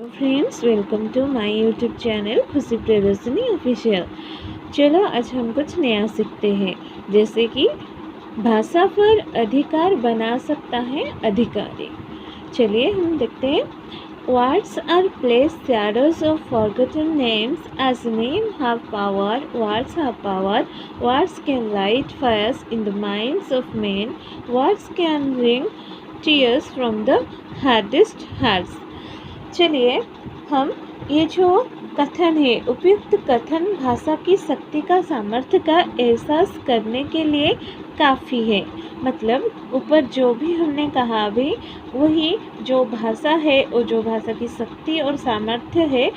Friends, welcome to my YouTube channel Khushi Priyadarshini official. चलो आज हम कुछ नया सीखते हैं, जैसे कि भाषा पर अधिकार बना सकता है अधिकारी। चलिए हम देखते हैं। Words are placed shadows of forgotten names. As names have power, words have power. Words can light fires in the minds of men. Words can bring tears from the hardest hearts. चलिए हम ये जो कथन है, उपयुक्त कथन भाषा की शक्ति का सामर्थ्य का एहसास करने के लिए काफ़ी है। मतलब ऊपर जो भी हमने कहा अभी, वही जो भाषा है और जो भाषा की शक्ति और सामर्थ्य है,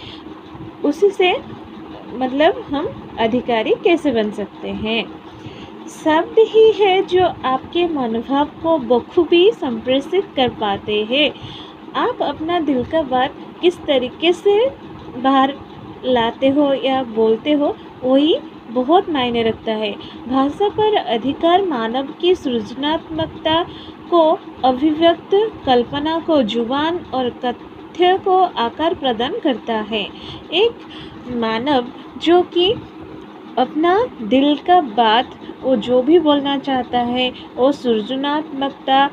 उसी से मतलब हम अधिकारी कैसे बन सकते हैं। शब्द ही है जो आपके मनोभाव को बखूबी संप्रेषित कर पाते हैं। आप अपना दिल का बात किस तरीके से बाहर लाते हो या बोलते हो, वही बहुत मायने रखता है। भाषा पर अधिकार मानव की सृजनात्मकता को अभिव्यक्त, कल्पना को जुबान और तथ्य को आकार प्रदान करता है। एक मानव जो कि अपना दिल का बात, वो जो भी बोलना चाहता है, वो सृजनात्मकता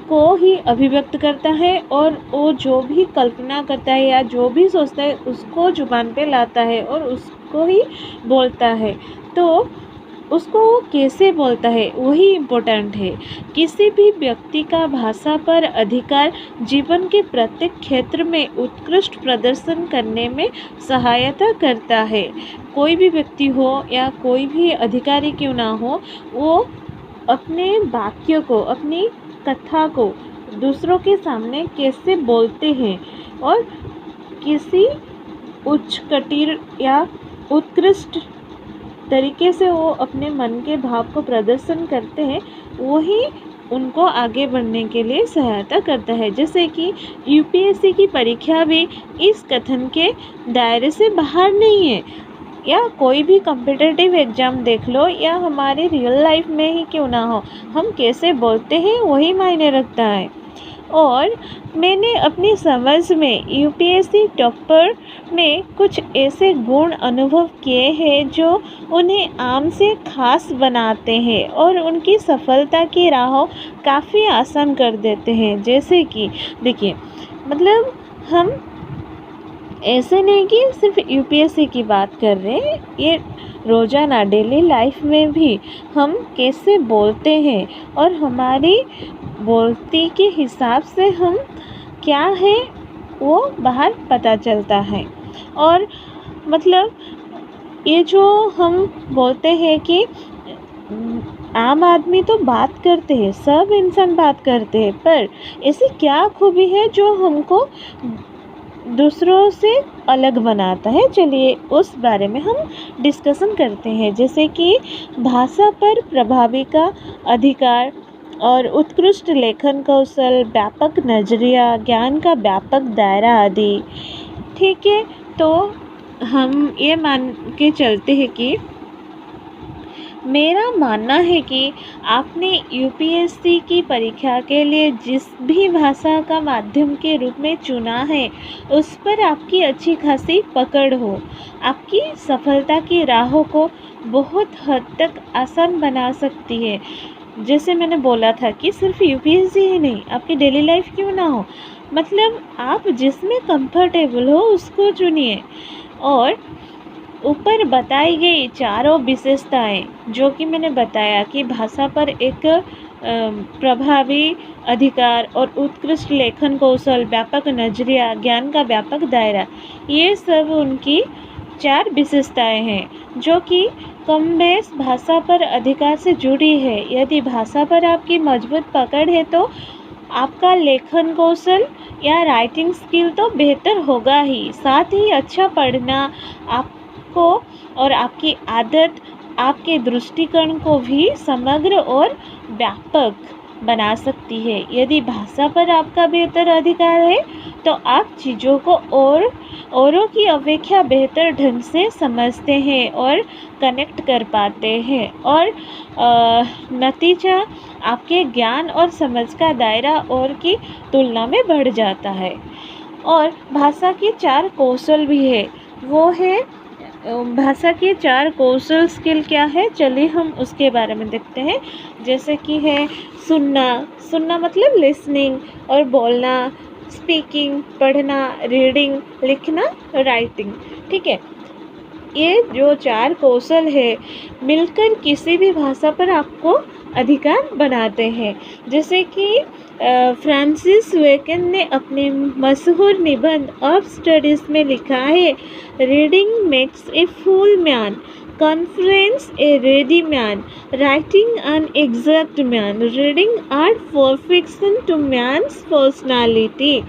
को ही अभिव्यक्त करता है और वो जो भी कल्पना करता है या जो भी सोचता है उसको जुबान पे लाता है और उसको ही बोलता है। तो उसको वो कैसे बोलता है वही इम्पोर्टेंट है। किसी भी व्यक्ति का भाषा पर अधिकार जीवन के प्रत्येक क्षेत्र में उत्कृष्ट प्रदर्शन करने में सहायता करता है। कोई भी व्यक्ति हो या कोई भी अधिकारी क्यों ना हो, वो अपने वाक्य को, अपनी कथा को दूसरों के सामने कैसे बोलते हैं और किसी उच्च कटीर या उत्कृष्ट तरीके से वो अपने मन के भाव को प्रदर्शन करते हैं, वही उनको आगे बढ़ने के लिए सहायता करता है। जैसे कि यूपीएससी की परीक्षा भी इस कथन के दायरे से बाहर नहीं है, या कोई भी कॉम्पिटिटिव एग्ज़ाम देख लो या हमारे रियल लाइफ में ही क्यों ना हो, हम कैसे बोलते हैं वही मायने रखता है। और मैंने अपनी समझ में यूपीएससी टॉपर में कुछ ऐसे गुण अनुभव किए हैं जो उन्हें आम से खास बनाते हैं और उनकी सफलता की राह काफ़ी आसान कर देते हैं। जैसे कि देखिए, मतलब हम ऐसे नहीं कि सिर्फ यूपीएससी की बात कर रहे हैं, ये रोज़ाना डेली लाइफ में भी हम कैसे बोलते हैं और हमारी बोलती के हिसाब से हम क्या है वो बाहर पता चलता है। और मतलब ये जो हम बोलते हैं कि आम आदमी तो बात करते हैं, सब इंसान बात करते हैं, पर ऐसी क्या खूबी है जो हमको दूसरों से अलग बनाता है। चलिए उस बारे में हम डिस्कशन करते हैं। जैसे कि भाषा पर प्रभावी का अधिकार और उत्कृष्ट लेखन कौशल, व्यापक नजरिया, ज्ञान का व्यापक दायरा आदि। ठीक है, तो हम ये मान के चलते हैं कि मेरा मानना है कि आपने यूपीएससी की परीक्षा के लिए जिस भी भाषा का माध्यम के रूप में चुना है, उस पर आपकी अच्छी खासी पकड़ हो, आपकी सफलता की राहों को बहुत हद तक आसान बना सकती है। जैसे मैंने बोला था कि सिर्फ यूपीएससी ही नहीं, आपकी डेली लाइफ क्यों ना हो, मतलब आप जिसमें कंफर्टेबल हो उसको चुनिए। और ऊपर बताई गई चारों विशेषताएं जो कि मैंने बताया कि भाषा पर एक प्रभावी अधिकार और उत्कृष्ट लेखन कौशल, व्यापक नजरिया, ज्ञान का व्यापक दायरा, ये सब उनकी 4 विशेषताएं हैं जो कि कम बेस भाषा पर अधिकार से जुड़ी है। यदि भाषा पर आपकी मजबूत पकड़ है तो आपका लेखन कौशल या राइटिंग स्किल तो बेहतर होगा ही, साथ ही अच्छा पढ़ना आपको और आपकी आदत आपके दृष्टिकोण को भी समग्र और व्यापक बना सकती है। यदि भाषा पर आपका बेहतर अधिकार है तो आप चीज़ों को औरों की अपेक्षा बेहतर ढंग से समझते हैं और कनेक्ट कर पाते हैं, और नतीजा आपके ज्ञान और समझ का दायरा और की तुलना में बढ़ जाता है। और भाषा के 4 कौशल भी है। वो है भाषा के 4 कौशल स्किल क्या है, चलिए हम उसके बारे में देखते हैं। जैसे कि है सुनना, सुनना मतलब लिसनिंग, और बोलना स्पीकिंग, पढ़ना रीडिंग, लिखना राइटिंग। ठीक है, ये जो 4 कौशल है मिलकर किसी भी भाषा पर आपको अधिकार बनाते हैं। जैसे कि फ्रांसिस बेकन ने अपने मशहूर निबंध ऑफ स्टडीज़ में लिखा है, reading makes a full man, conference a ready man, writing an exact man, reading art perfection to man's personality.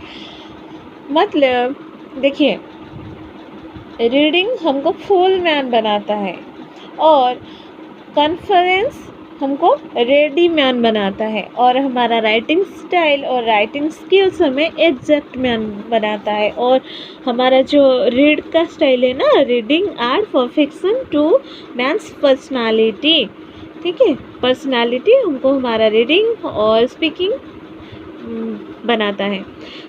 मतलब देखिए, रीडिंग हमको फुल मैन बनाता है और कॉन्फ्रेंस हमको रेडी मैन बनाता है, और हमारा राइटिंग स्टाइल और राइटिंग स्किल्स हमें एग्जैक्ट मैन बनाता है, और हमारा जो रीड का स्टाइल है ना, reading art perfection to man's personality. ठीक है, पर्सनालिटी हमको हमारा रीडिंग और स्पीकिंग बनाता है।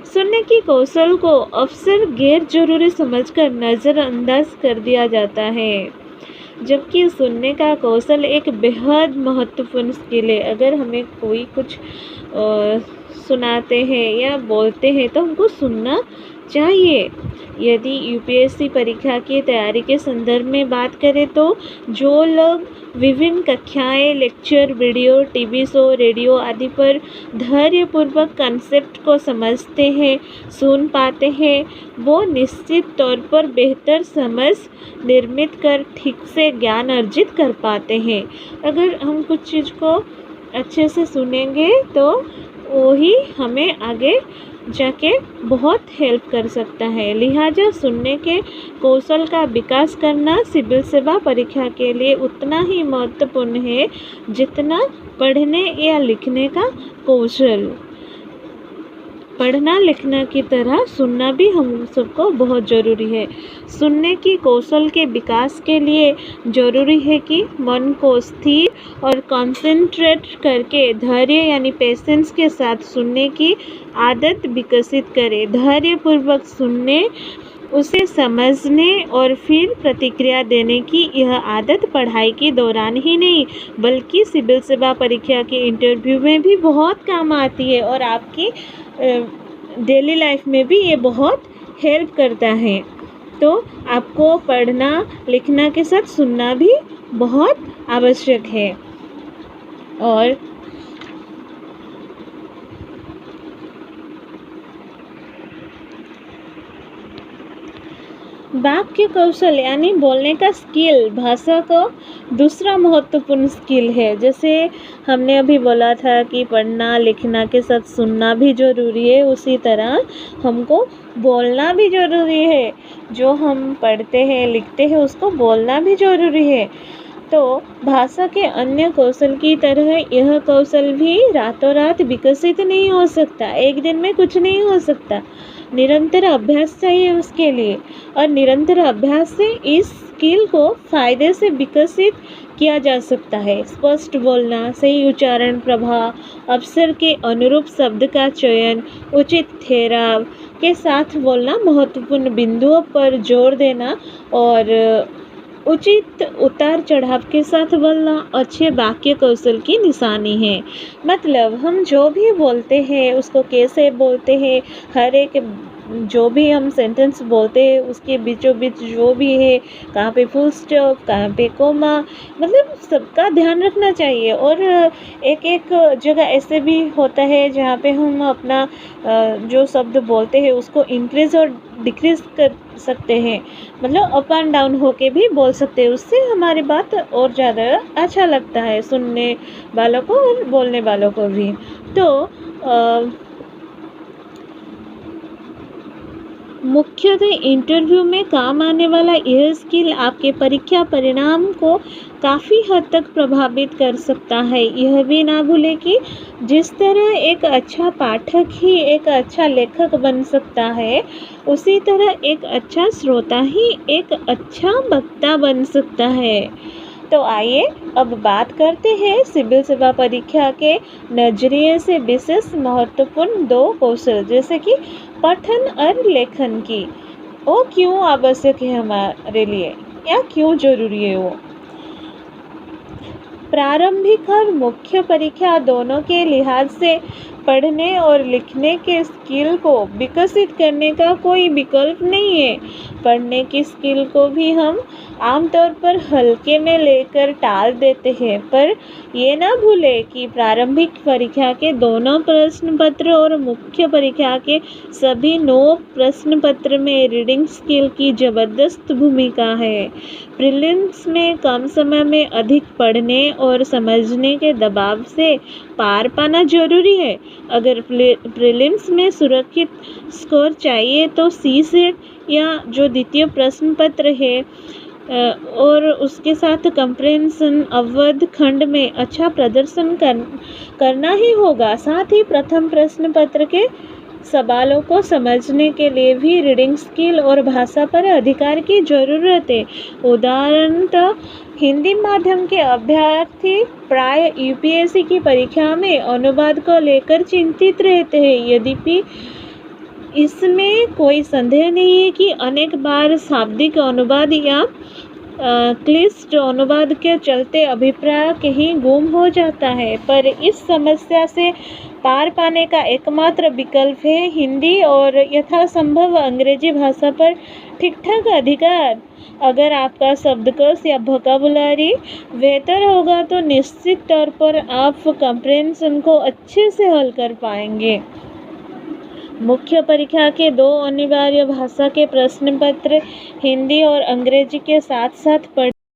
सुनने की कौशल को अक्सर गैर जरूरी समझकर नज़रअंदाज कर दिया जाता है, जबकि सुनने का कौशल एक बेहद महत्वपूर्ण स्किल है। अगर हमें कोई कुछ सुनाते हैं या बोलते हैं तो हमको सुनना चाहिए। यदि यूपीएससी परीक्षा की तैयारी के संदर्भ में बात करें तो जो लोग विभिन्न कक्षाएं, lecture, video, TV show, radio आदि पर धैर्यपूर्वक कंसेप्ट को समझते हैं, सुन पाते हैं, वो निश्चित तौर पर बेहतर समझ निर्मित कर ठीक से ज्ञान अर्जित कर पाते हैं। अगर हम कुछ चीज़ को अच्छे से सुनेंगे तो वही हमें आगे जाके बहुत हेल्प कर सकता है। लिहाजा सुनने के कौशल का विकास करना सिविल सेवा परीक्षा के लिए उतना ही महत्वपूर्ण है जितना पढ़ने या लिखने का कौशल। पढ़ना लिखना की तरह सुनना भी हम सबको बहुत ज़रूरी है। सुनने की कौशल के विकास के लिए ज़रूरी है कि मन को स्थिर और कंसंट्रेट करके धैर्य यानी पेशेंस के साथ सुनने की आदत विकसित करें। धैर्यपूर्वक सुनने, उसे समझने और फिर प्रतिक्रिया देने की यह आदत पढ़ाई के दौरान ही नहीं बल्कि सिविल सेवा परीक्षा के इंटरव्यू में भी बहुत काम आती है, और आपकी डेली लाइफ में भी ये बहुत हेल्प करता है। तो आपको पढ़ना लिखना के साथ सुनना भी बहुत आवश्यक है। और वाक्य कौशल यानी बोलने का स्किल भाषा का दूसरा महत्वपूर्ण स्किल है। जैसे हमने अभी बोला था कि पढ़ना लिखना के साथ सुनना भी ज़रूरी है, उसी तरह हमको बोलना भी ज़रूरी है। जो हम पढ़ते हैं लिखते हैं उसको बोलना भी ज़रूरी है। तो भाषा के अन्य कौशल की तरह यह कौशल भी रातों रात विकसित नहीं हो सकता, एक दिन में कुछ नहीं हो सकता। निरंतर अभ्यास चाहिए उसके लिए, और निरंतर अभ्यास से इस स्किल को फ़ायदे से विकसित किया जा सकता है। स्पष्ट बोलना, सही उच्चारण, प्रभाव, अवसर के अनुरूप शब्द का चयन, उचित ठहराव के साथ बोलना, महत्वपूर्ण बिंदुओं पर जोर देना और उचित उतार चढ़ाव के साथ बोलना अच्छे वाक्य कौशल की निशानी है। मतलब हम जो भी बोलते हैं उसको कैसे बोलते हैं, हर एक जो भी हम सेंटेंस बोलते हैं उसके बीचों बीच जो भी है, कहाँ पे फुल स्टॉप, कहाँ पे कोमा, मतलब सबका ध्यान रखना चाहिए। और एक एक जगह ऐसे भी होता है जहाँ पे हम अपना जो शब्द बोलते हैं उसको इंक्रीज और डिक्रीज कर सकते हैं, मतलब अप एंड डाउन होके भी बोल सकते हैं। उससे हमारी बात और ज़्यादा अच्छा लगता है सुनने वालों को और बोलने वालों को भी। तो मुख्यतः इंटरव्यू में काम आने वाला यह स्किल आपके परीक्षा परिणाम को काफ़ी हद तक प्रभावित कर सकता है। यह भी ना भूलें कि जिस तरह एक अच्छा पाठक ही एक अच्छा लेखक बन सकता है, उसी तरह एक अच्छा श्रोता ही एक अच्छा वक्ता बन सकता है। तो आइए अब बात करते हैं सिविल सेवा परीक्षा के नजरिए से विशेष महत्वपूर्ण 2 कौशल जैसे कि पठन और लेखन की। वो क्यों आवश्यक है हमारे लिए या क्यों जरूरी है वो। प्रारंभिक और मुख्य परीक्षा दोनों के लिहाज से पढ़ने और लिखने के स्किल को विकसित करने का कोई विकल्प नहीं है। पढ़ने की स्किल को भी हम आमतौर पर हल्के में लेकर टाल देते हैं, पर ये ना भूलें कि प्रारंभिक परीक्षा के दोनों प्रश्न पत्र और मुख्य परीक्षा के सभी 9 प्रश्न पत्र में रीडिंग स्किल की जबरदस्त भूमिका है। प्रीलिम्स में कम समय में अधिक पढ़ने और समझने के दबाव से पार पाना जरूरी है। अगर प्रीलिम्स में सुरक्षित स्कोर चाहिए तो सीसेट या जो द्वितीय प्रश्न पत्र है और उसके साथ कंप्रेहेंशन अवध खंड में अच्छा प्रदर्शन करना ही होगा। साथ ही प्रथम प्रश्न पत्र के सवालों को समझने के लिए भी रीडिंग स्किल और भाषा पर अधिकार की जरूरत है। उदाहरणतः हिंदी माध्यम के अभ्यर्थी प्राय यूपीएससी की परीक्षा में अनुवाद को लेकर चिंतित रहते हैं। यद्यपि इसमें कोई संदेह नहीं है कि अनेक बार शाब्दिक अनुवाद या क्लिष्ट अनुवाद के चलते अभिप्राय कहीं गुम हो जाता है, पर इस समस्या से पार पाने का एकमात्र विकल्प है हिंदी और यथासंभव अंग्रेजी भाषा पर ठीक-ठाक अधिकार। अगर आपका शब्दकोश या वोकैबुलरी बेहतर होगा तो निश्चित तौर पर आप कंप्रेहेंशन को अच्छे से हल कर पाएंगे। मुख्य परीक्षा के 2 अनिवार्य भाषा के प्रश्न पत्र हिंदी और अंग्रेजी के साथ साथ